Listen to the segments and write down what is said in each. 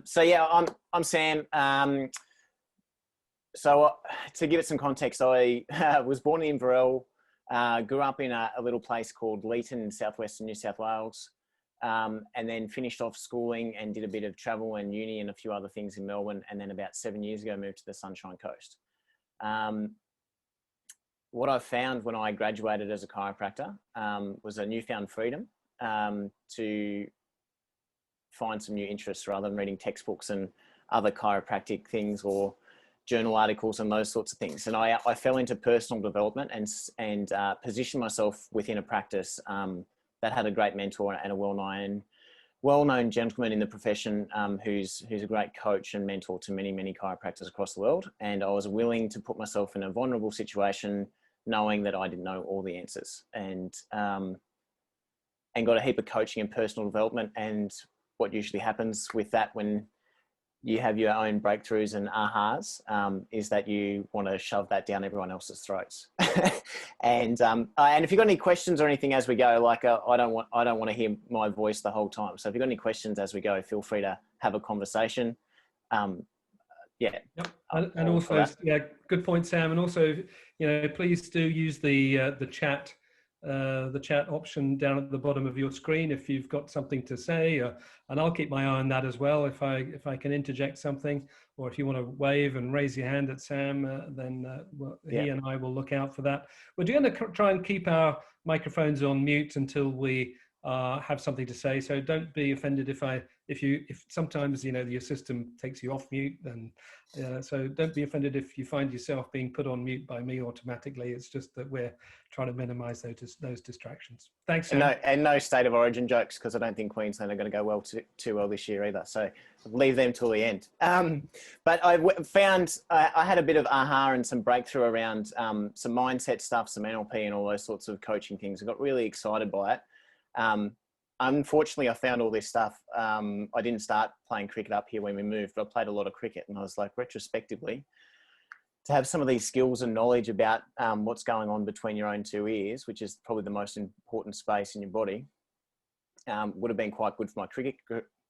So yeah, I'm Sam. So to give it some context, I was born in Inverell, grew up in a little place called Leeton in southwestern New South Wales, and then finished off schooling and did a bit of travel and uni and a few other things in Melbourne. And then about 7 years ago, moved to the Sunshine Coast. What I found when I graduated as a chiropractor was a newfound freedom to find some new interests rather than reading textbooks and other chiropractic things or journal articles and those sorts of things. And I fell into personal development and positioned myself within a practice that had a great mentor and a well-known gentleman in the profession who's a great coach and mentor to many, many chiropractors across the world. And I was willing to put myself in a vulnerable situation, knowing that I didn't know all the answers, and got a heap of coaching and personal development. And what usually happens with that when you have your own breakthroughs and ahas is that you want to shove that down everyone else's throats. And if you've got any questions or anything as we go, like I don't want to hear my voice the whole time. So if you've got any questions as we go, feel free to have a conversation. Yeah. Yep. And also, yeah, good point, Sam. And also, please do use the chat option down at the bottom of your screen if you've got something to say, and I'll keep my eye on that as well. If I can interject something, or if you want to wave and raise your hand at Sam, then he and I will look out for that. We're going to try and keep our microphones on mute until we have something to say. So don't be offended if sometimes your system takes you off mute, and so don't be offended if you find yourself being put on mute by me automatically. It's just that we're trying to minimize those distractions. Thanks, Sam. And no state of origin jokes, because I don't think Queensland are going to go well too well this year either. So leave them till the end. But I found I had a bit of aha and some breakthrough around some mindset stuff, some NLP and all those sorts of coaching things. I got really excited by it. Unfortunately, I found all this stuff. I didn't start playing cricket up here when we moved, but I played a lot of cricket, and I was like, retrospectively, to have some of these skills and knowledge about what's going on between your own two ears, which is probably the most important space in your body, would have been quite good for my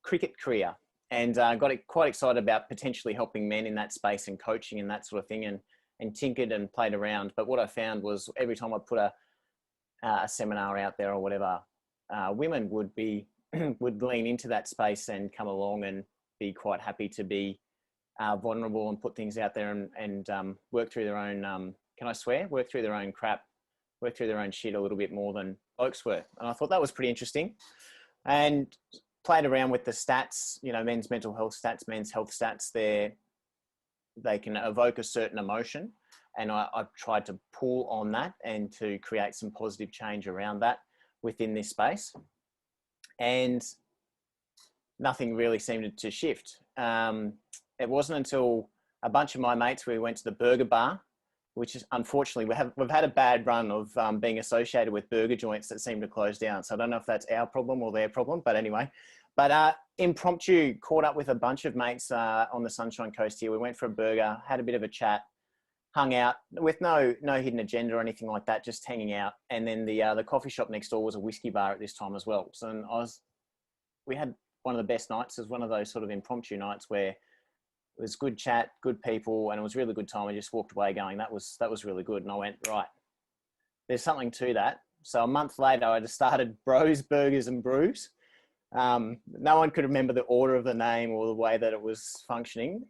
cricket career. And got quite excited about potentially helping men in that space and coaching and that sort of thing, and tinkered and played around. But what I found was every time I put a seminar out there or whatever, women would lean into that space and come along and be quite happy to be vulnerable and put things out there and work through their own, can I swear? Work through their own crap, work through their own shit a little bit more than blokes were. And I thought that was pretty interesting, and played around with the stats, men's mental health stats, men's health stats. They can evoke a certain emotion, and I've tried to pull on that and to create some positive change around that within this space, and nothing really seemed to shift. It wasn't until a bunch of my mates, we went to the burger bar, which is unfortunately, we've had a bad run of being associated with burger joints that seem to close down. So I don't know if that's our problem or their problem, but anyway, impromptu caught up with a bunch of mates on the Sunshine Coast here. We went for a burger, had a bit of a chat, hung out with no hidden agenda or anything like that, just hanging out. And then the coffee shop next door was a whiskey bar at this time as well. So we had one of the best nights. It was one of those sort of impromptu nights where it was good chat, good people, and it was a really good time. I just walked away going, that was really good. And I went, right, there's something to that. So a month later, I just started Bros, Burgers and Brews. No one could remember the order of the name or the way that it was functioning.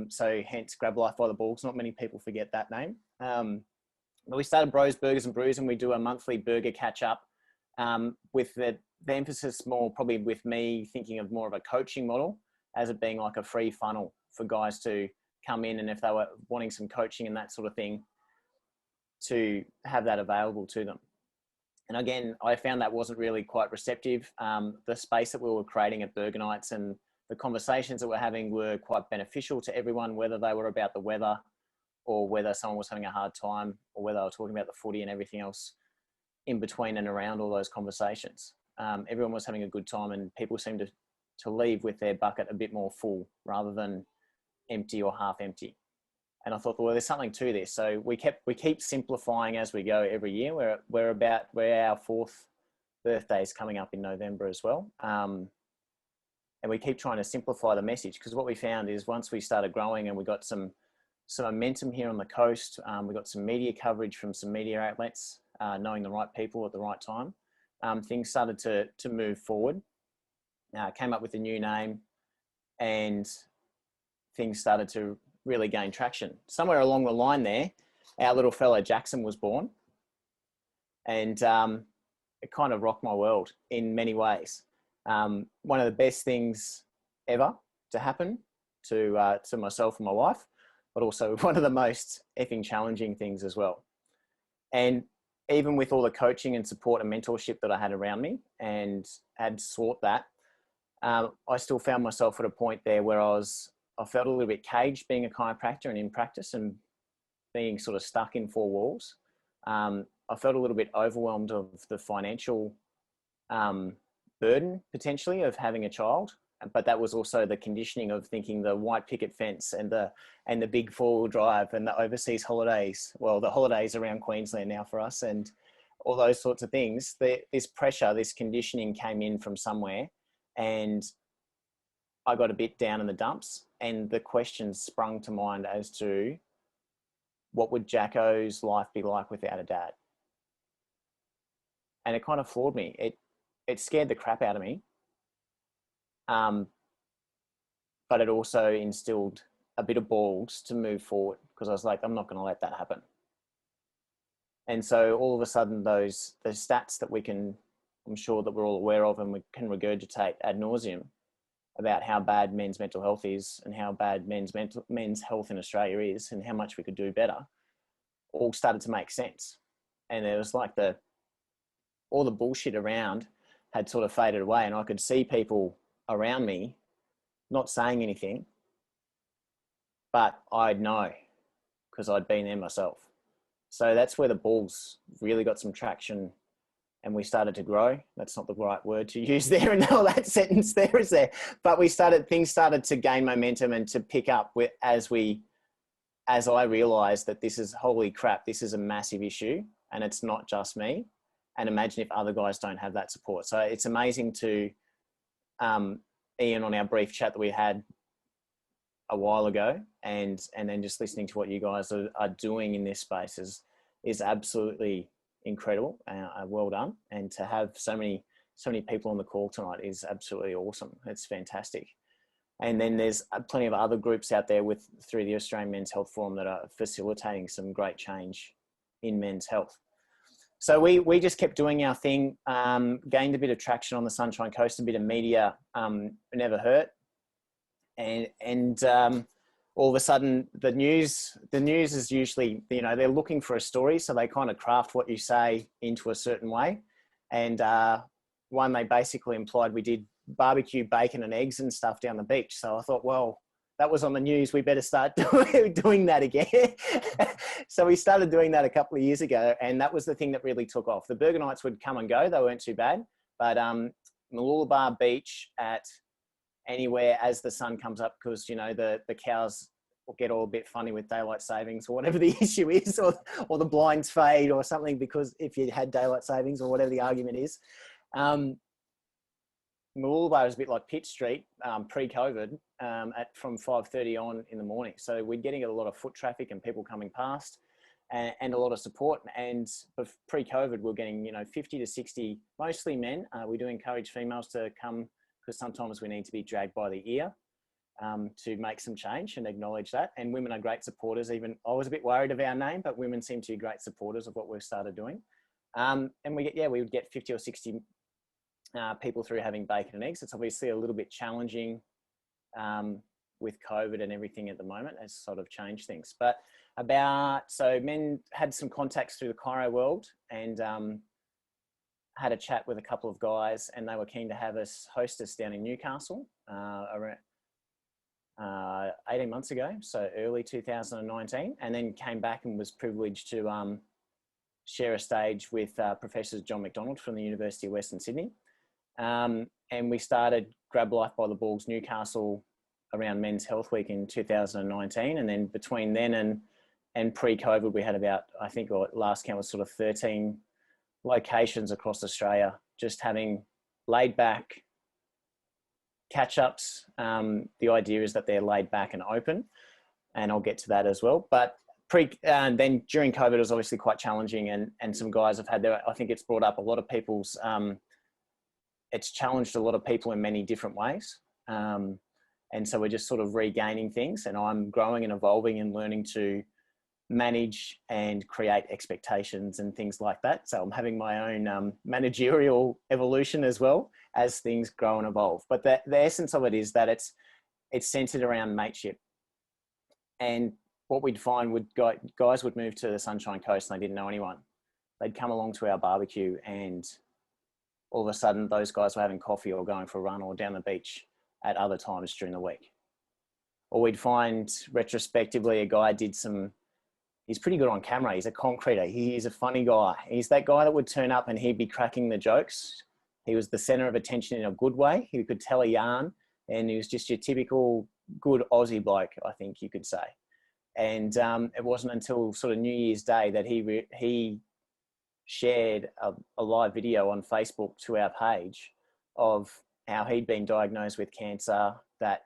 So hence Grab Life by the Balls. Not many people forget that name. But we started Bros, Burgers and Brews, and we do a monthly burger catch up with the emphasis more probably with me thinking of more of a coaching model, as it being like a free funnel for guys to come in, and if they were wanting some coaching and that sort of thing, to have that available to them. And again, I found that wasn't really quite receptive. The space that we were creating at Burger Nights and the conversations that we're having were quite beneficial to everyone, whether they were about the weather or whether someone was having a hard time or whether they were talking about the footy and everything else in between and around all those conversations. Everyone was having a good time, and people seemed to leave with their bucket a bit more full rather than empty or half empty. And I thought, well, there's something to this. So we keep simplifying as we go every year. We're our 4th birthday is coming up in November as well. and we keep trying to simplify the message, because what we found is once we started growing and we got some momentum here on the coast, we got some media coverage from some media outlets, knowing the right people at the right time, things started to move forward. Came up with a new name, and things started to really gain traction. Somewhere along the line there, our little fellow Jackson was born, and it kind of rocked my world in many ways. One of the best things ever to happen to myself and my wife, but also one of the most effing challenging things as well. And even with all the coaching and support and mentorship that I had around me and had sought that, I still found myself at a point there where I felt a little bit caged being a chiropractor and in practice and being sort of stuck in four walls. I felt a little bit overwhelmed of the financial burden potentially of having a child, but that was also the conditioning of thinking the white picket fence and the big four-wheel drive and the overseas holidays. Well, the holidays around Queensland now for us and all those sorts of things. This pressure, this conditioning came in from somewhere, and I got a bit down in the dumps, and the questions sprung to mind as to what would Jacko's life be like without a dad? And it kind of floored me. It scared the crap out of me. But it also instilled a bit of balls to move forward, because I was like, I'm not going to let that happen. And so all of a sudden, those stats that I'm sure that we're all aware of and we can regurgitate ad nauseum about how bad men's mental health is and how bad men's health in Australia is and how much we could do better, all started to make sense. And it was like all the bullshit around had sort of faded away, and I could see people around me not saying anything, but I'd know because I'd been there myself. So that's where the balls really got some traction, and we started to grow. That's not the right word to use there, and all that sentence there is there. But things started to gain momentum and to pick up as I realized that this is, holy crap, this is a massive issue, and it's not just me. And imagine if other guys don't have that support. So it's amazing to, Ian, on our brief chat that we had a while ago, and then just listening to what you guys are doing in this space is absolutely incredible. Well done. And to have so many people on the call tonight is absolutely awesome. It's fantastic. And then there's plenty of other groups out there through the Australian Men's Health Forum that are facilitating some great change in men's health. So we just kept doing our thing, gained a bit of traction on the Sunshine Coast, a bit of media, never hurt. And all of a sudden the news is usually, they're looking for a story. So they kind of craft what you say into a certain way. And one, they basically implied we did barbecue, bacon and eggs and stuff down the beach. So I thought, well, that was on the news. We better start doing that again. So we started doing that a couple of years ago, and that was the thing that really took off. The burger nights would come and go. They weren't too bad. But Mooloolaba Beach at anywhere as the sun comes up, because, the cows will get all a bit funny with daylight savings or whatever the issue is, or the blinds fade or something, because if you had daylight savings or whatever the argument is. Mooloolaba is a bit like Pitt Street pre-COVID from 5:30 on in the morning. So we're getting a lot of foot traffic and people coming past and a lot of support. And pre-COVID, we're getting, 50 to 60, mostly men. We do encourage females to come because sometimes we need to be dragged by the ear to make some change and acknowledge that. And women are great supporters. Even I was a bit worried of our name, but women seem to be great supporters of what we've started doing. And we would get 50 or 60 people through having bacon and eggs. It's obviously a little bit challenging with COVID and everything at the moment. Has sort of changed things. But so men had some contacts through the chiro world and had a chat with a couple of guys, and they were keen to have us host us down in Newcastle around 18 months ago, so early 2019, and then came back and was privileged to share a stage with Professor John McDonald from the University of Western Sydney. And we started Grab Life by the Balls Newcastle around Men's Health Week in 2019. And then between then and pre-COVID, we had about, I think our last count was sort of 13 locations across Australia, just having laid back catch-ups. The idea is that they're laid back and open, and I'll get to that as well. But then during COVID, it was obviously quite challenging, and some guys have had I think it's brought up a lot of people's, it's challenged a lot of people in many different ways. And so we're just sort of regaining things, and I'm growing and evolving and learning to manage and create expectations and things like that. So I'm having my own managerial evolution as well as things grow and evolve. But the essence of it is that it's centered around mateship. And what we'd find guys would move to the Sunshine Coast and they didn't know anyone. They'd come along to our barbecue, and all of a sudden those guys were having coffee or going for a run or down the beach at other times during the week. Or we'd find retrospectively a guy he's pretty good on camera. He's a concreter. He's a funny guy. He's that guy that would turn up and he'd be cracking the jokes. He was the center of attention in a good way. He could tell a yarn, and he was just your typical good Aussie bloke, I think you could say. And it wasn't until sort of New Year's Day that he shared a live video on Facebook to our page of how he'd been diagnosed with cancer, that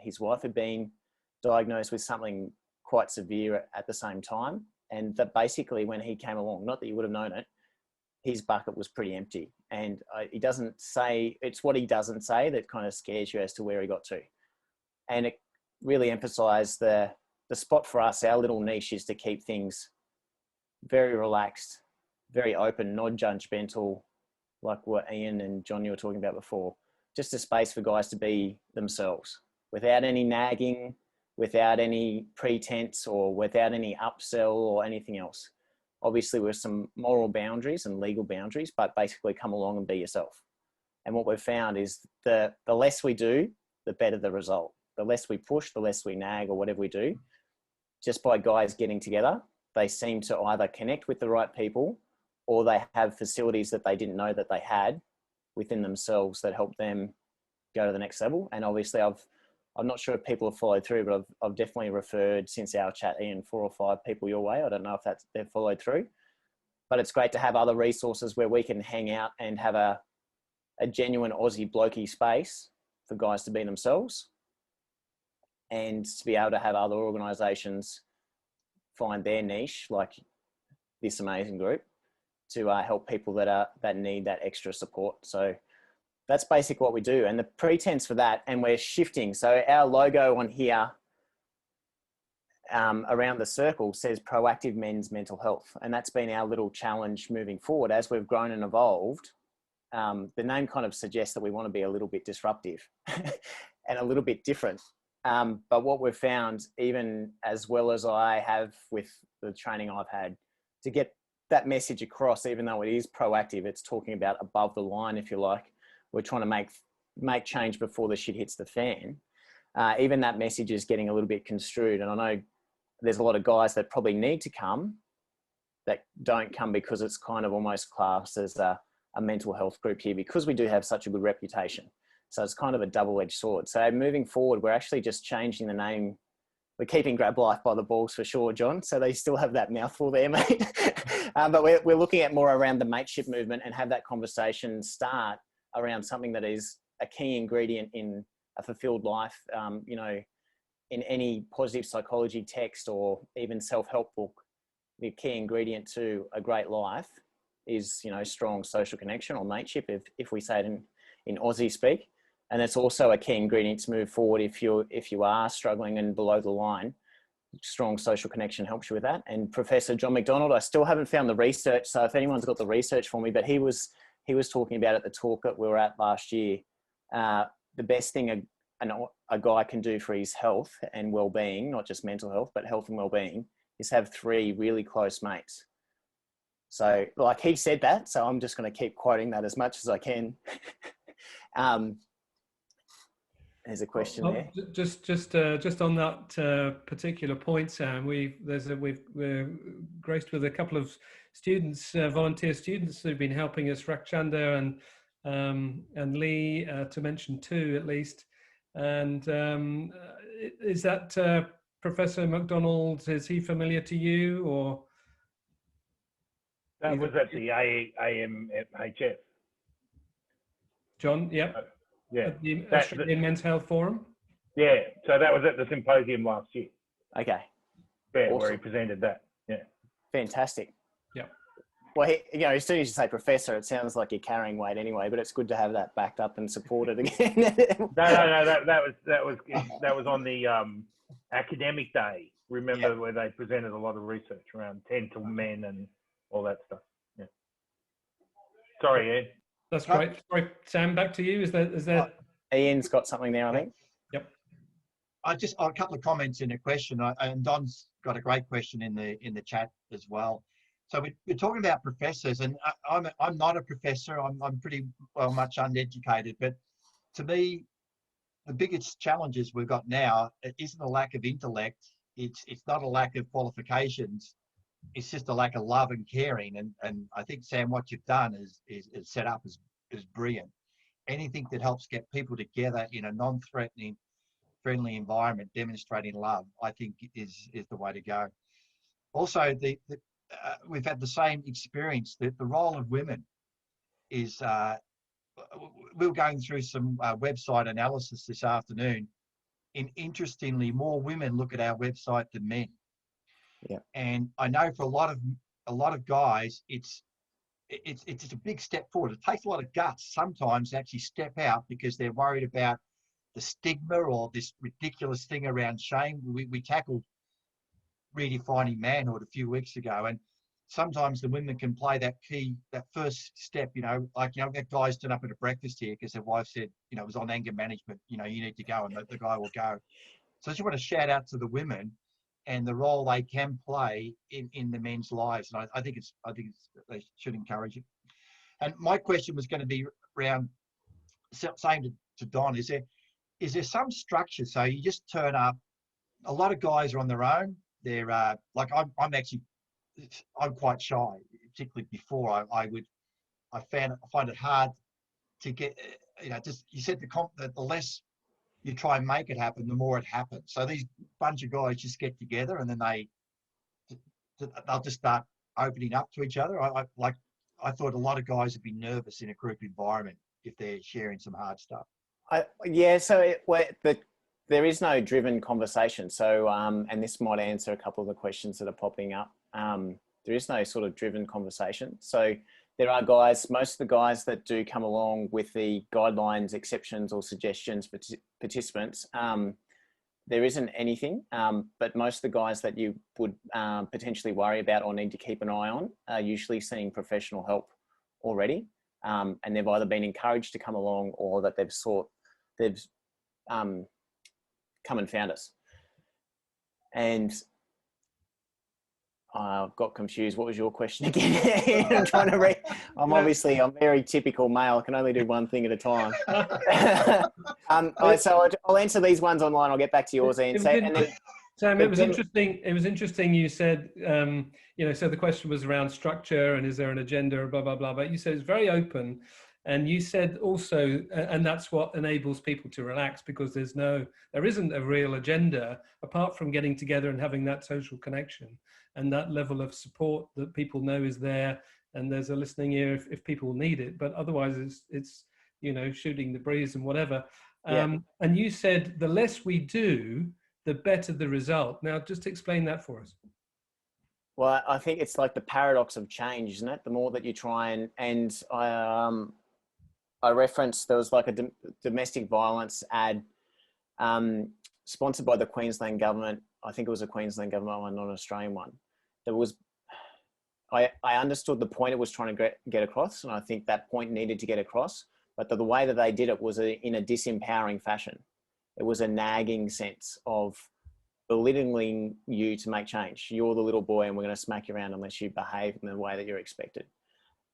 his wife had been diagnosed with something quite severe at the same time. And that basically when he came along, not that you would have known it, his bucket was pretty empty. And he doesn't say, it's what he doesn't say that kind of scares you as to where he got to. And it really emphasized the spot for us, our little niche, is to keep things very relaxed, very open, non-judgmental, like what Ian and John, you were talking about before. Just a space for guys to be themselves without any nagging, without any pretense, or without any upsell or anything else. Obviously with some moral boundaries and legal boundaries, but basically come along and be yourself. And what we've found is the less we do, the better the result. The less we push, the less we nag or whatever we do. Just by guys getting together, they seem to either connect with the right people, or they have facilities that they didn't know that they had within themselves that help them go to the next level. And obviously I'm not sure if people have followed through, but I've definitely referred since our chat, Ian, 4 or 5 people your way. I don't know if they've followed through, but it's great to have other resources where we can hang out and have a genuine Aussie blokey space for guys to be themselves, and to be able to have other organisations find their niche, like this amazing group, to help people that need that extra support. So that's basically what we do. And the pretense for that, and we're shifting. So our logo on here around the circle says Proactive Men's Mental Health. And that's been our little challenge moving forward as we've grown and evolved. The name kind of suggests that we want to be a little bit disruptive and a little bit different. But what we've found, even as well as I have with the training I've had, to get that message across, even though it is proactive, it's talking about above the line, if you like. We're trying to make change before the shit hits the fan. Even that message is getting a little bit construed. And I know there's a lot of guys that probably need to come that don't come because it's kind of almost classed as a mental health group here, because we do have such a good reputation. So it's kind of a double-edged sword. So moving forward, we're actually just changing the name. We're keeping Grab Life by the balls for sure, John. So they still have that mouthful there, mate. But we're looking at more around the mateship movement and have that conversation start around something that is a key ingredient in a fulfilled life. You know, in any positive psychology text or even self-help book, the key ingredient to a great life is, you know, strong social connection or mateship, if we say it in Aussie speak. And it's also a key ingredient to move forward if you are struggling and below the line. Strong social connection helps you with that. And Professor John McDonald, I still haven't found the research, so if anyone's got the research for me, but he was talking about at the talk that we were at last year, the best thing a guy can do for his health and well-being, not just mental health, but health and well-being, is have 3 really close mates. So like he said that, so I'm just going to keep quoting that as much as I can. There's a question there. Just on that particular point, Sam, we're graced with a couple of students, volunteer students who've been helping us, Rakchanda and Lee, to mention 2 at least. And is that Professor McDonald? Is he familiar to you, or? That was at the AMHF. John, yep. Yeah. At the Australian Men's Health Forum? Yeah. So that was at the symposium last year. Okay. Yeah, Awesome. where he presented that. Yeah. Fantastic. Yeah. Well, as soon as you say professor, it sounds like you're carrying weight anyway, but it's good to have that backed up and supported again. No. That was on the academic day. Remember where they presented a lot of research around 10 to men and all that stuff. Yeah. Sorry, Ed. That's great. Sorry, Sam, back to you. Is that Ian's got something there, I think. Yep. A couple of comments in a question, and Don's got a great question in the chat as well. So we're talking about professors, and I'm not a professor. I'm pretty well much uneducated, but to me, the biggest challenges we've got now isn't a lack of intellect. It's not a lack of qualifications. It's just a lack of love and caring. And I think, Sam, what you've done is set up is brilliant. Anything that helps get people together in a non-threatening, friendly environment, demonstrating love, I think is the way to go. Also, we've had the same experience that the role of women is, we're going through some website analysis this afternoon, and interestingly, more women look at our website than men. Yeah. And I know for a lot of guys, it's a big step forward. It takes a lot of guts sometimes to actually step out because they're worried about the stigma or this ridiculous thing around shame. We tackled redefining manhood a few weeks ago, and sometimes the women can play that first step, like, get guys turn up at a breakfast here because their wife said, it was on anger management, you need to go, and the guy will go. So I just want to shout out to the women and the role they can play in the men's lives. And I think they should encourage it. And my question was going to be around, saying to Don, is there some structure? So you just turn up. A lot of guys are on their own. They're like, I'm quite shy, particularly before I find it hard to get, you said the less you try and make it happen, the more it happens. So these bunch of guys just get together and then they'll just start opening up to each other. I thought a lot of guys would be nervous in a group environment if they're sharing some hard stuff. There is no driven conversation. So, and this might answer a couple of the questions that are popping up. There is no sort of driven conversation. So there are most of the guys that do come along with the guidelines, exceptions or suggestions for participants. There isn't anything, but most of the guys that you would potentially worry about or need to keep an eye on are usually seeing professional help already. And they've either been encouraged to come along or that they've come and found us. And I've got confused. What was your question again? I'm trying to read. I'm very typical male. I can only do one thing at a time. So I'll answer these ones online. I'll get back to yours, Ian. Sam, it was interesting. It was interesting. You said, so the question was around structure and is there an agenda, blah, blah, blah. But you said it's very open. And you said also, and that's what enables people to relax, because there isn't a real agenda apart from getting together and having that social connection and that level of support that people know is there. And there's a listening ear if people need it, but otherwise it's shooting the breeze and whatever. And you said the less we do, the better the result. Now, just explain that for us. Well, I think it's like the paradox of change, isn't it? The more that you try and I referenced, there was like a domestic violence ad sponsored by the Queensland government. I think it was a Queensland government one, not an Australian one. I understood the point it was trying to get across, and I think that point needed to get across. But the way that they did it was in a disempowering fashion. It was a nagging sense of belittling you to make change. You're the little boy and we're going to smack you around unless you behave in the way that you're expected.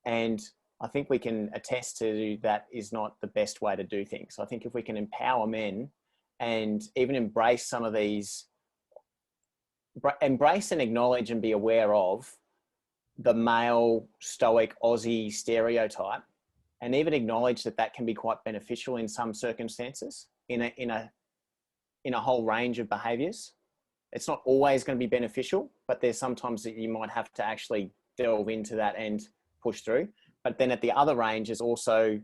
And I think we can attest to that is not the best way to do things. I think if we can empower men and even embrace some of these, embrace and acknowledge and be aware of the male stoic Aussie stereotype, and even acknowledge that can be quite beneficial in some circumstances in a whole range of behaviors. It's not always going to be beneficial, but there's sometimes that you might have to actually delve into that and push through. But then at the other range is also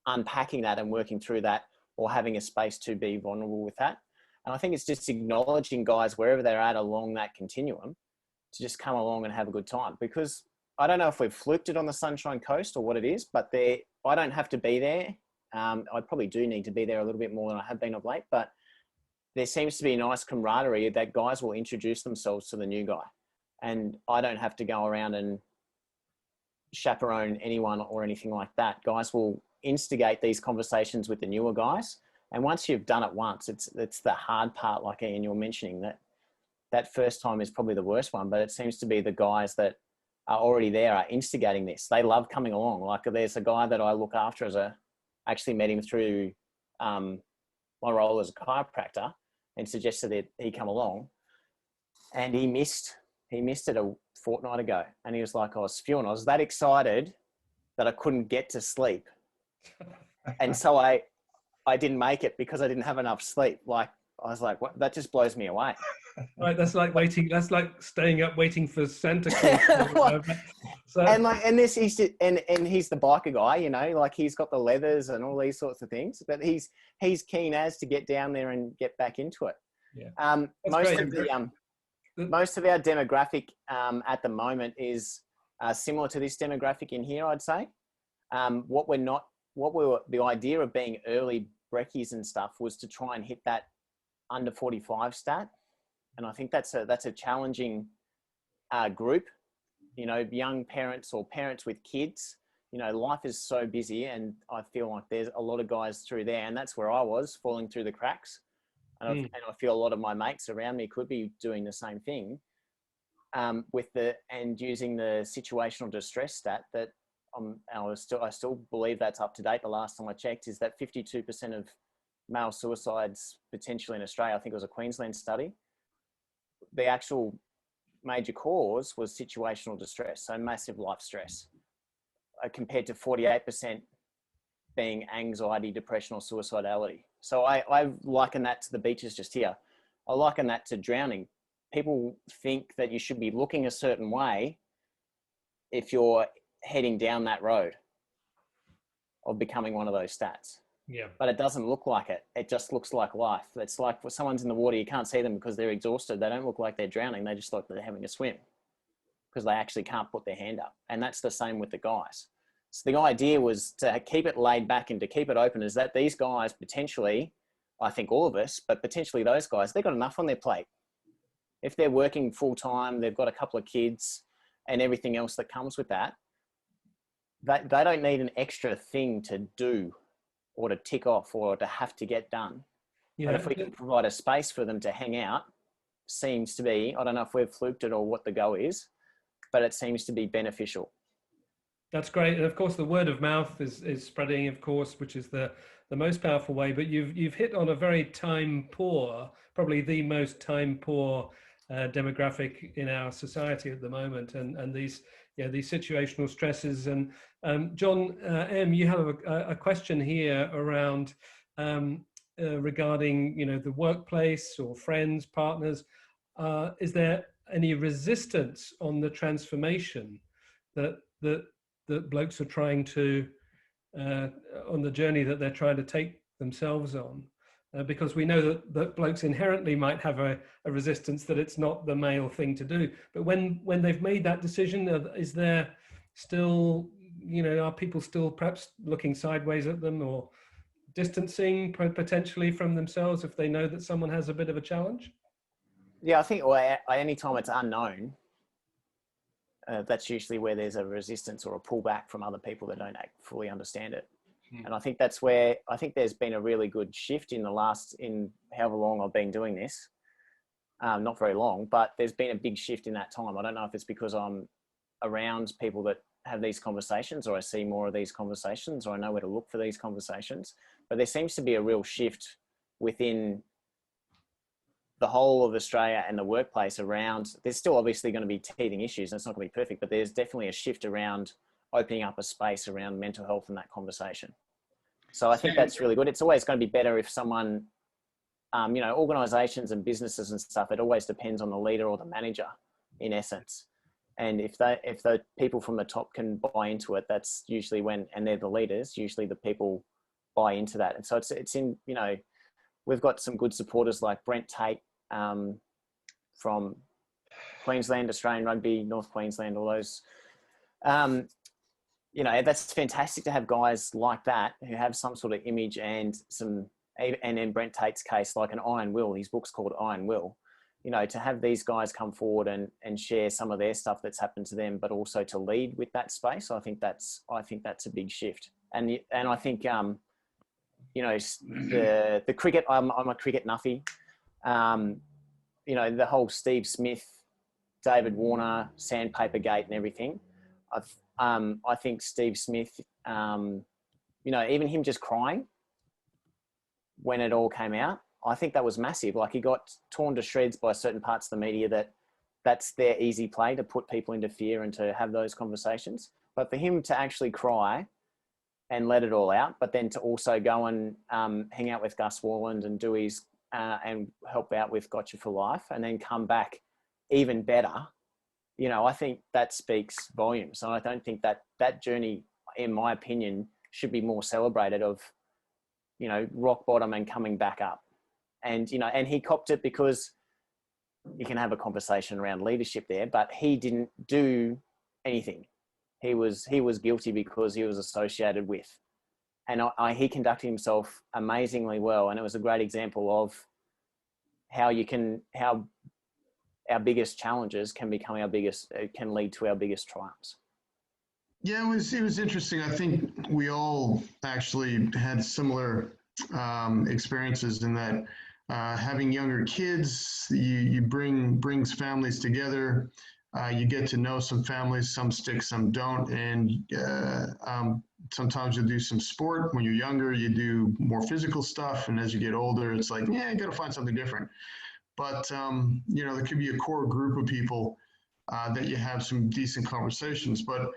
unpacking that and working through that or having a space to be vulnerable with that. And I think it's just acknowledging guys wherever they're at along that continuum to just come along and have a good time. Because I don't know if we've fluked it on the Sunshine Coast or what it is, but I don't have to be there. I probably do need to be there a little bit more than I have been of late, but there seems to be a nice camaraderie that guys will introduce themselves to the new guy. And I don't have to go around and chaperone anyone or anything like that. Guys will instigate these conversations with the newer guys. And once you've done it once, it's the hard part, like Ian, you're mentioning, that first time is probably the worst one, but it seems to be the guys that are already there are instigating this. They love coming along. Like there's a guy that I look after actually met him through my role as a chiropractor and suggested that he come along, and he missed it a fortnight ago. And he was like, I was spewing. I was that excited that I couldn't get to sleep. And so I didn't make it because I didn't have enough sleep. Like, I was like, what? That just blows me away. Right. That's like waiting. That's like staying up waiting for Santa Claus. Well, so, and he's the biker guy, you know, like he's got the leathers and all these sorts of things, but he's keen as to get down there and get back into it. Yeah. Most of our demographic at the moment is similar to this demographic in here, I'd say. The idea of being early brekkies and stuff was to try and hit that under 45 stat. And I think that's a challenging group, you know, young parents or parents with kids. You know, life is so busy, and I feel like there's a lot of guys through there, and that's where I was falling through the cracks. And I feel a lot of my mates around me could be doing the same thing using the situational distress stat that I still believe that's up to date. The last time I checked is that 52% of male suicides potentially in Australia, I think it was a Queensland study, the actual major cause was situational distress, so massive life stress, compared to 48% being anxiety, depression, or suicidality. So I liken that to the beaches just here. I liken that to drowning. People think that you should be looking a certain way if you're heading down that road of becoming one of those stats. Yeah. But it doesn't look like it. It just looks like life. It's like when someone's in the water, you can't see them because they're exhausted. They don't look like they're drowning. They just look like they're having a swim because they actually can't put their hand up. And that's the same with the guys. So the idea was to keep it laid back and to keep it open, is that these guys potentially, I think all of us, but potentially those guys, they've got enough on their plate. If they're working full time, they've got a couple of kids and everything else that comes with that, they don't need an extra thing to do or to tick off or to have to get done. Yeah. But if we can provide a space for them to hang out, seems to be, I don't know if we've fluked it or what the go is, but it seems to be beneficial. That's great. And of course, the word of mouth is spreading, of course, which is the most powerful way. But you've hit on a very time poor, probably the most time poor demographic in our society at the moment, and these situational stresses. And John M., you have a question here around regarding the workplace or friends, partners. Is there any resistance on the transformation that blokes are trying to on the journey that they're trying to take themselves on? Because we know that blokes inherently might have a resistance, that it's not the male thing to do. But when they've made that decision, is there still, are people still perhaps looking sideways at them or distancing potentially from themselves if they know that someone has a bit of a challenge? Yeah, I think anytime it's unknown, that's usually where there's a resistance or a pullback from other people that don't fully understand it. And I think that's where there's been a really good shift in however long I've been doing this. Not very long, but there's been a big shift in that time. I don't know if it's because I'm around people that have these conversations, or I see more of these conversations, or I know where to look for these conversations, but there seems to be a real shift within the whole of Australia and the workplace around. There's still obviously going to be teething issues, and it's not going to be perfect, but there's definitely a shift around opening up a space around mental health in that conversation. So I think that's really good. It's always going to be better if someone, organizations and businesses and stuff, it always depends on the leader or the manager in essence. And if the people from the top can buy into it, that's usually and they're the leaders, usually the people buy into that. And so it's in, you know, we've got some good supporters like Brent Tate from Queensland, Australian Rugby, North Queensland, all those. You know, that's fantastic to have guys like that who have some sort of image and in Brent Tate's case, like an iron will. His book's called Iron Will. You know, to have these guys come forward and share some of their stuff that's happened to them, but also to lead with that space. I think that's a big shift. And I think, you know, the cricket, I'm a cricket nuffy. You know, the whole Steve Smith, David Warner, Sandpaper Gate and everything. I think Steve Smith, you know, even him just crying when it all came out, I think that was massive. Like, he got torn to shreds by certain parts of the media that's their easy play, to put people into fear and to have those conversations. But for him to actually cry and let it all out, but then to also go and hang out with Gus Worland and do his and help out with Gotcha for Life, and then come back even better, you know, I think that speaks volumes. And I don't think that journey, in my opinion, should be more celebrated, of, you know, rock bottom and coming back up. And, you know, and he copped it, because you can have a conversation around leadership there, but he didn't do anything. He was guilty because he was associated with. And he conducted himself amazingly well. And it was a great example of how our biggest challenges can lead to our biggest triumphs. Yeah, it was interesting. I think we all actually had similar experiences in that having younger kids, you brings families together. You get to know some families, some stick, some don't, and sometimes you do some sport. When you're younger, you do more physical stuff, and as you get older, it's like, yeah, you got to find something different. But you know, there could be a core group of people that you have some decent conversations. But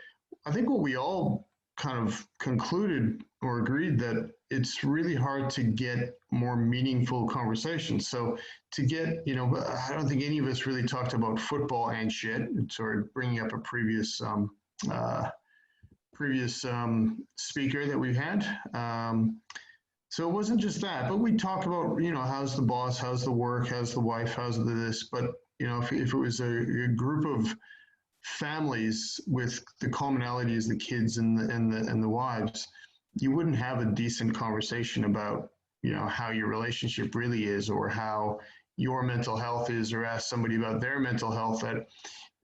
I think what we all kind of concluded or agreed that it's really hard to get more meaningful conversations. So to get, you know, I don't think any of us really talked about football and shit. Sorry, bringing up a previous speaker that we had. So it wasn't just that, but we talk about, you know, how's the boss, how's the work, how's the wife, how's the this. But, you know, if it was a group of families with the commonality as the kids and the wives, you wouldn't have a decent conversation about, you know, how your relationship really is, or how your mental health is, or ask somebody about their mental health. That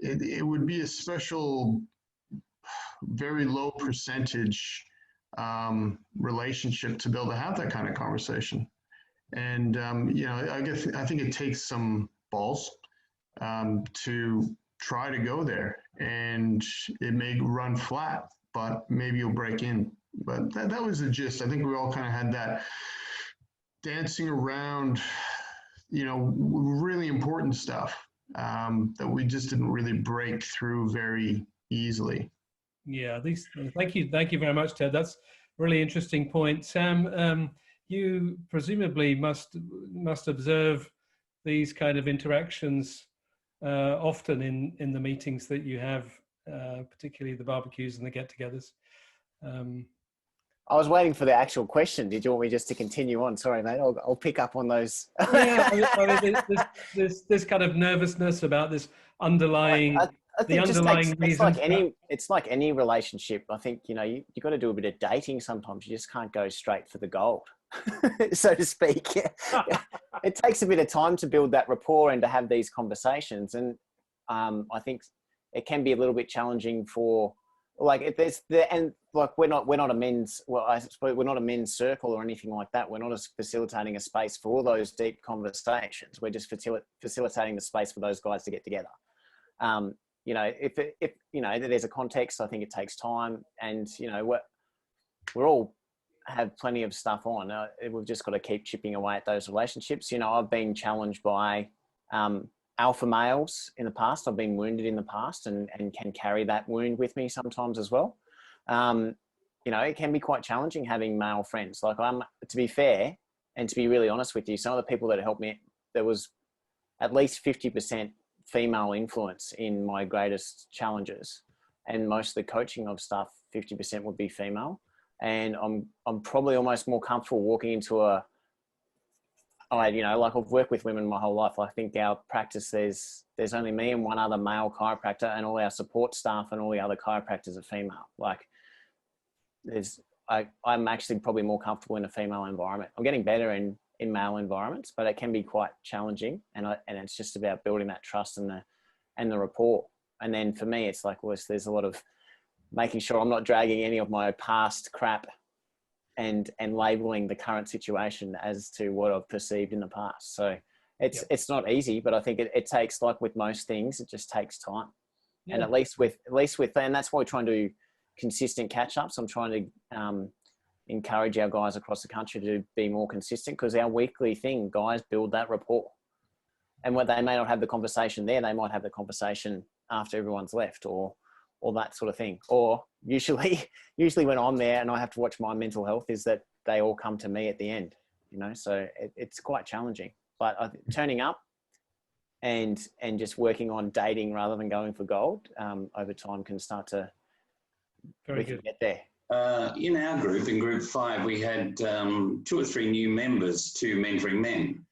it would be a special, very low percentage relationship to be able to have that kind of conversation. And you know, I think it takes some balls to try to go there, and it may run flat, but maybe you'll break in. But that was the gist. I think we all kind of had that dancing around, you know, really important stuff that we just didn't really break through very easily. Yeah, thank you very much, Ted. That's a really interesting point. Sam, you presumably must observe these kind of interactions often in the meetings that you have, particularly the barbecues and the get-togethers. I was waiting for the actual question. Did you want me just to continue on? Sorry, mate. I'll pick up on those. Yeah, I mean, there's this kind of nervousness about this underlying. I think reason. It's like any relationship. I think, you know, you got to do a bit of dating sometimes. You just can't go straight for the gold, so to speak. It takes a bit of time to build that rapport and to have these conversations. And I think it can be a little bit challenging for, like, if there's we're not a men's, well, I suppose we're not a men's circle or anything like that. We're not facilitating a space for all those deep conversations. We're just facilitating the space for those guys to get together. You know, if you know, there's a context, I think it takes time, and, you know, we're all have plenty of stuff on. We've just got to keep chipping away at those relationships. You know, I've been challenged by alpha males in the past. I've been wounded in the past, and can carry that wound with me sometimes as well. You know, it can be quite challenging having male friends. Like, to be fair and to be really honest with you, some of the people that helped me, there was at least 50% female influence in my greatest challenges, and most of the coaching of stuff, 50% would be female. and I'm probably almost more comfortable walking into a, you know, like I've worked with women my whole life. I think our practice, there's only me and one other male chiropractor, and all our support staff and all the other chiropractors are female. Like I'm actually probably more comfortable in a female environment. I'm getting better in male environments, but it can be quite challenging. And it's just about building that trust and the rapport. And then for me, it's like, well, there's a lot of making sure I'm not dragging any of my past crap and labeling the current situation as to what I've perceived in the past. So it's not easy, but I think it takes, like with most things, it just takes time. Yeah. And at least with, and that's why we try and do consistent catch-ups. I'm trying to encourage our guys across the country to be more consistent, because our weekly thing, guys build that rapport. And what they may not have the conversation there, they might have the conversation after everyone's left, or that sort of thing. Or usually when I'm there and I have to watch my mental health, is that they all come to me at the end, you know, so it's quite challenging. But turning up and just working on dating rather than going for gold over time can start to get there. In our group, in group 5, we had 2 or 3 new members to Mentoring Men.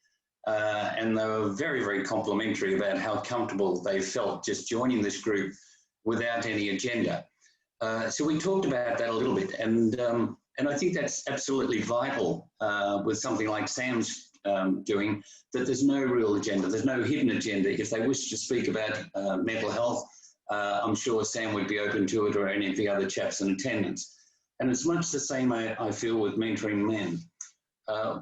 And they were very, very complimentary about how comfortable they felt just joining this group without any agenda. So we talked about that a little bit. And I think that's absolutely vital with something like Sam's doing, that there's no real agenda. There's no hidden agenda. If they wish to speak about mental health, I'm sure Sam would be open to it, or any of the other chaps in attendance. And it's much the same, I feel, with Mentoring Men.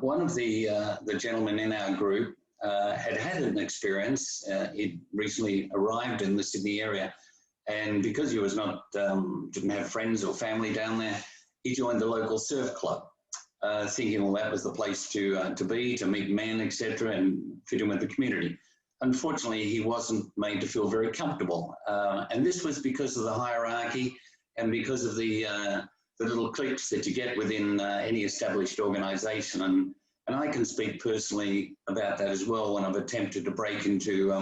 One of the gentlemen in our group had an experience. He'd recently arrived in the Sydney area, and because he was didn't have friends or family down there, he joined the local surf club, thinking, well, that was the place to be, to meet men, etc., and fit in with the community. Unfortunately, he wasn't made to feel very comfortable, and this was because of the hierarchy and because of the little cliques that you get within any established organisation. And I can speak personally about that as well when I've attempted to break into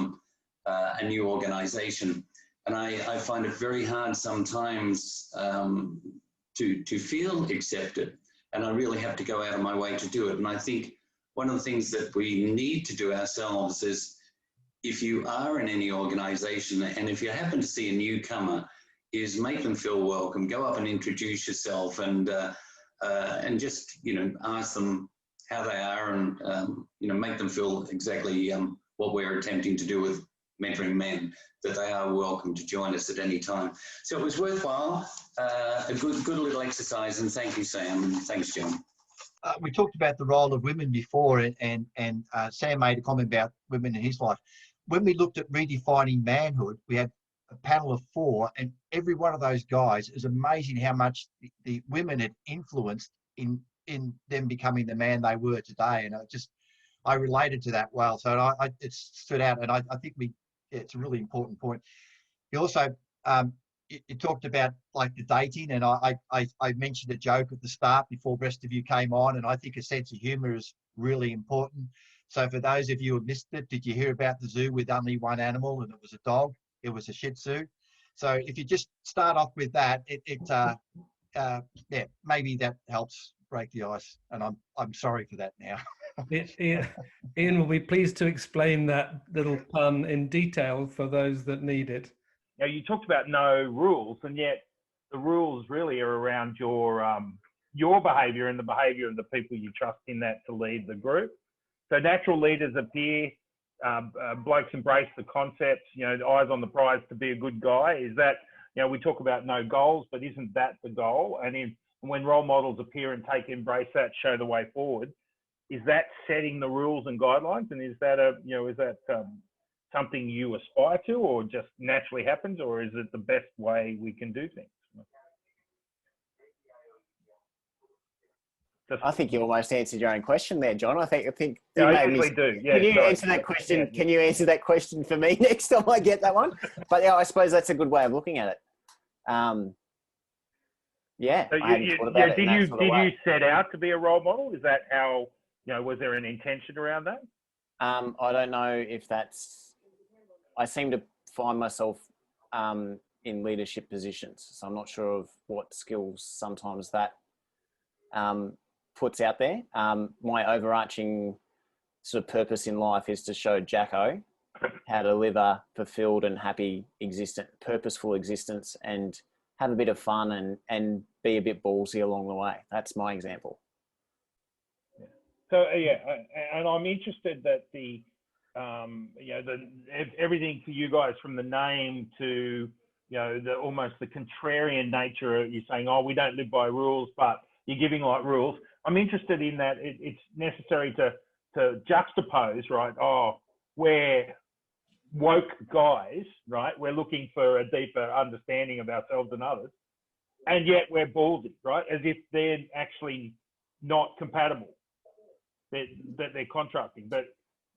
a new organisation. And I find it very hard sometimes to feel accepted, and I really have to go out of my way to do it. And I think one of the things that we need to do ourselves is, if you are in any organisation and if you happen to see a newcomer, is make them feel welcome, go up and introduce yourself, and just, you know, ask them how they are, and you know, make them feel exactly what we're attempting to do with Mentoring Men, that they are welcome to join us at any time. So it was worthwhile, a good little exercise, and thank you, Sam, and thanks, John. We talked about the role of women before, and Sam made a comment about women in his life. When we looked at redefining manhood, we had a panel of 4, and every one of those guys, is amazing how much the women had influenced in them becoming the man they were today. And I related to that well. So it stood out, and I think it's a really important point. You also, you talked about like the dating, and I mentioned a joke at the start before the rest of you came on, and I think a sense of humour is really important. So for those of you who missed it, did you hear about the zoo with only one animal, and it was a dog? It was a Shih Tzu. So if you just start off with that, yeah, maybe that helps break the ice. And I'm sorry for that now. Ian will be pleased to explain that little pun in detail for those that need it. Now, you talked about no rules, and yet the rules really are around your behaviour and the behaviour of the people you trust in that to lead the group. So natural leaders appear. Blokes embrace the concept, you know, eyes on the prize to be a good guy. Is that, you know, we talk about no goals, but isn't that the goal? And when role models appear and embrace that, show the way forward, is that setting the rules and guidelines? And is that something you aspire to, or just naturally happens, or is it the best way we can do things? I think you almost answered your own question there, John. I think yeah, I usually do. Yeah, can you answer that question? Yeah. Can you answer that question for me next time I get that one? But yeah, I suppose that's a good way of looking at it. Yeah. So did you set out to be a role model? Is that how, you know, was there an intention around that? I don't know if I seem to find myself in leadership positions, so I'm not sure of what skills sometimes that puts out there. My overarching sort of purpose in life is to show Jacko how to live a fulfilled and happy purposeful existence, and have a bit of fun and be a bit ballsy along the way. That's my example. So and I'm interested that everything for you guys, from the name to almost the contrarian nature. You're saying, oh, we don't live by rules, but you're giving like rules. I'm interested in that it's necessary to juxtapose, right? Oh, we're woke guys, right? We're looking for a deeper understanding of ourselves and others, and yet we're ballsy, right? As if they're actually not compatible, that they're contrasting. But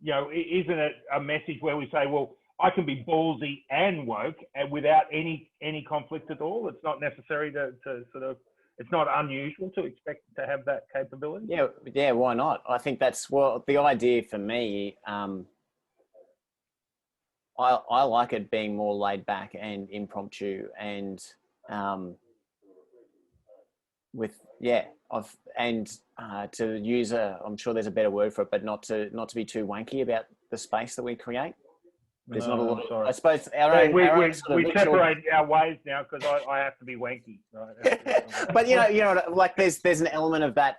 isn't it a message where we say, well, I can be ballsy and woke and without any conflict at all? It's not necessary to sort of, it's not unusual to expect to have that capability. Yeah. Why not? I think that's the idea for me. I like it being more laid back and impromptu, and to use I'm sure there's a better word for it, but not to be too wanky about the space that we create. There's not a lot. I suppose we separate our ways now because I have to be wanky, right? But like there's an element of that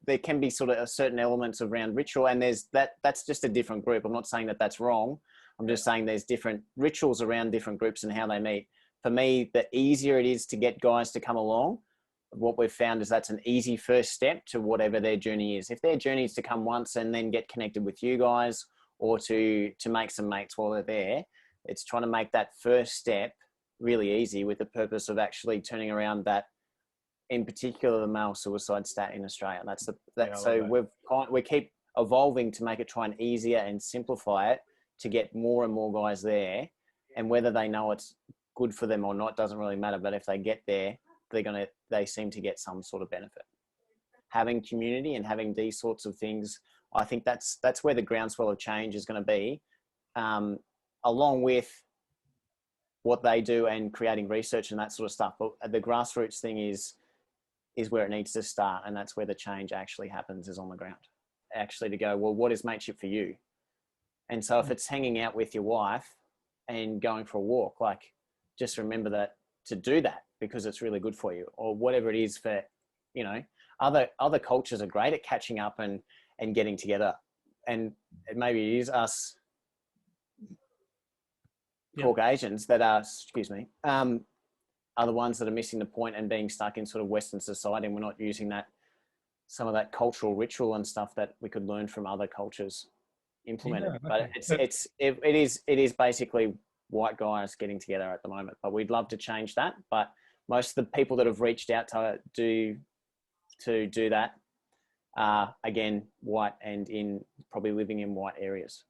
there can be sort of a certain elements around ritual, and that's just a different group. I'm not saying that that's wrong. I'm just saying there's different rituals around different groups and how they meet. For me, the easier it is to get guys to come along, what we've found is that's an easy first step to whatever their journey is. If their journey is to come once and then get connected with you guys, or to make some mates while they're there, it's trying to make that first step really easy, with the purpose of actually turning around that, in particular, the male suicide stat in Australia. We keep evolving to make it try and easier and simplify it to get more and more guys there, and whether they know it's good for them or not doesn't really matter. But if they get there, they seem to get some sort of benefit. Having community and having these sorts of things, I think that's where the groundswell of change is going to be, along with what they do and creating research and that sort of stuff. But the grassroots thing is where it needs to start, and that's where the change actually happens, is on the ground. Actually to go, well, what is mateship for you? And so if it's hanging out with your wife and going for a walk, like, just remember that, to do that, because it's really good for you, or whatever it is for, other cultures are great at catching up and getting together. And maybe it is us Caucasians that are the ones that are missing the point and being stuck in sort of Western society. And we're not using some of that cultural ritual and stuff that we could learn from other cultures implemented. But it is basically white guys getting together at the moment, but we'd love to change that. But most of the people that have reached out to do that are, again, white and probably living in white areas.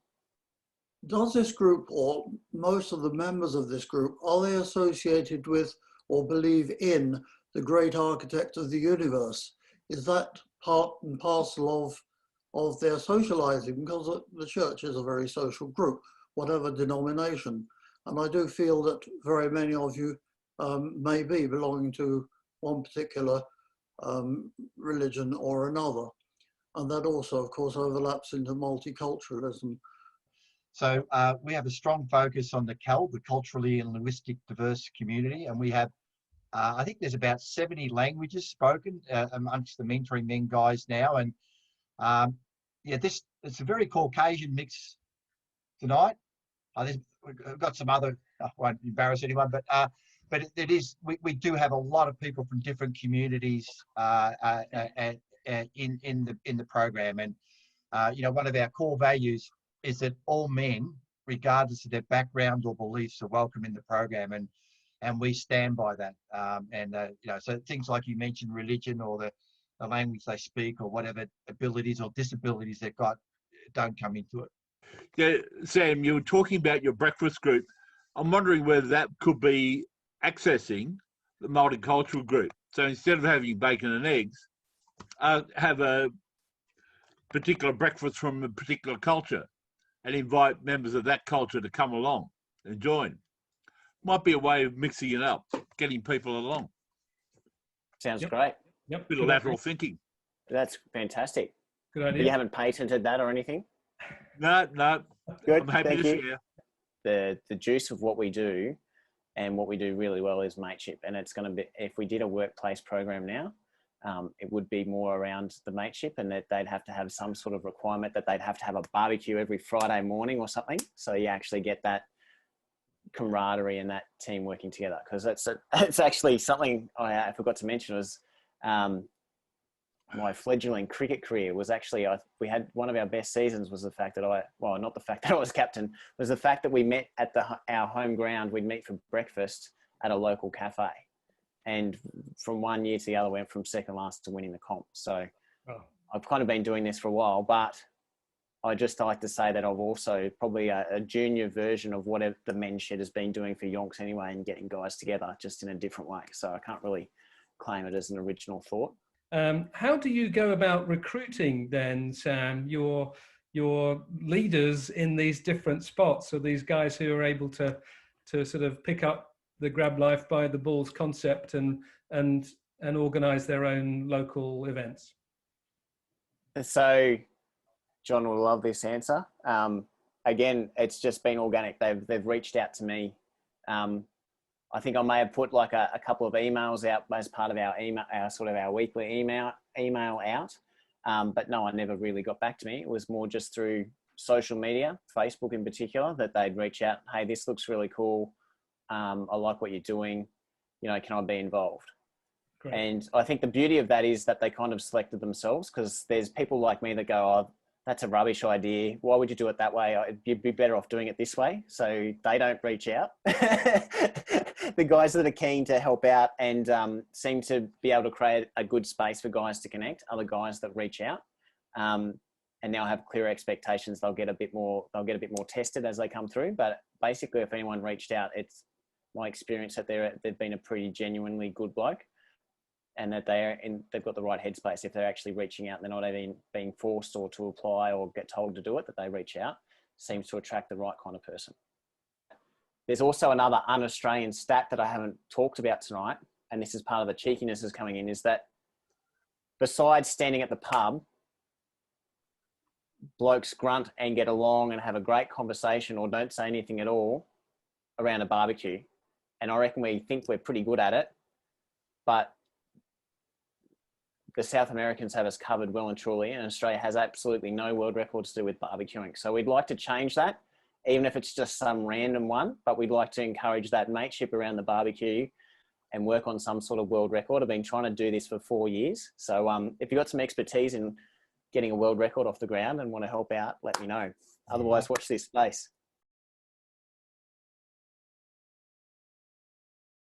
Does this group, or most of the members of this group, are they associated with or believe in the great architect of the universe? Is that part and parcel of their socializing? Because the church is a very social group, whatever denomination. And I do feel that very many of you may be belonging to one particular religion or another. And that also, of course, overlaps into multiculturalism. So we have a strong focus on the culturally and linguistic diverse community. And we have, I think there's about 70 languages spoken amongst the Mentoring Men guys now. And it's a very Caucasian mix tonight. We've got some other, I won't embarrass anyone, but it is, we do have a lot of people from different communities in the program. And one of our core values is that all men, regardless of their background or beliefs, are welcome in the program, and we stand by that. So things like you mentioned, religion or the language they speak or whatever abilities or disabilities they've got, don't come into it. Yeah, Sam, you were talking about your breakfast group. I'm wondering whether that could be accessing the multicultural group. So instead of having bacon and eggs, have a particular breakfast from a particular culture and invite members of that culture to come along and join. Might be a way of mixing it up, getting people along. Sounds great. Yep. Bit of lateral thinking. That's fantastic. Good But idea. you haven't patented that or anything? No, Good. I'm happy Thank to you. share. The juice of what we do and what we do really well is mateship. And it's going to be, if we did a workplace program now, it would be more around the mateship, and that they'd have to have some sort of requirement that they'd have to have a barbecue every Friday morning or something. So you actually get that camaraderie and that team working together. Because it's actually something I forgot to mention was my fledgling cricket career was actually, we had one of our best seasons was the fact that not the fact that I was captain, was the fact that we met at our home ground. We'd meet for breakfast at a local cafe. And from one year to the other, went from second last to winning the comp. So I've kind of been doing this for a while, but I just like to say that I've also probably a junior version of what the men's shed has been doing for Yonks anyway, and getting guys together just in a different way. So I can't really claim it as an original thought. How do you go about recruiting then, Sam, your leaders in these different spots, or these guys who are able to sort of pick up the grab life by the balls concept and organize their own local events? So John will love this answer. Again, it's just been organic. They've reached out to me. I think I may have put like a couple of emails out as part of our weekly email out. But no, I never really got back to me. It was more just through social media, Facebook in particular, that they'd reach out. Hey, this looks really cool. I like what you're doing. You know, can I be involved? Great. And I think the beauty of that is that they kind of selected themselves, because there's people like me that go, oh, that's a rubbish idea. Why would you do it that way? You'd be better off doing it this way. So they don't reach out. The guys that are keen to help out and seem to be able to create a good space for guys to connect, other guys that reach out and now have clear expectations. They'll get a bit more tested as they come through. But basically, if anyone reached out, it's my experience that they've been a pretty genuinely good bloke, and that they've got the right headspace. If they're actually reaching out, they're not even being forced or to apply or get told to do it, that they reach out, seems to attract the right kind of person. There's also another un-Australian stat that I haven't talked about tonight, and this is part of the cheekiness is coming in, is that besides standing at the pub, blokes grunt and get along and have a great conversation or don't say anything at all around a barbecue. And I reckon we think we're pretty good at it, but the South Americans have us covered well and truly, and Australia has absolutely no world records to do with barbecuing. So we'd like to change that, even if it's just some random one, but we'd like to encourage that mateship around the barbecue and work on some sort of world record. I've been trying to do this for 4 years. So if you've got some expertise in getting a world record off the ground and want to help out, let me know. Otherwise, watch this space.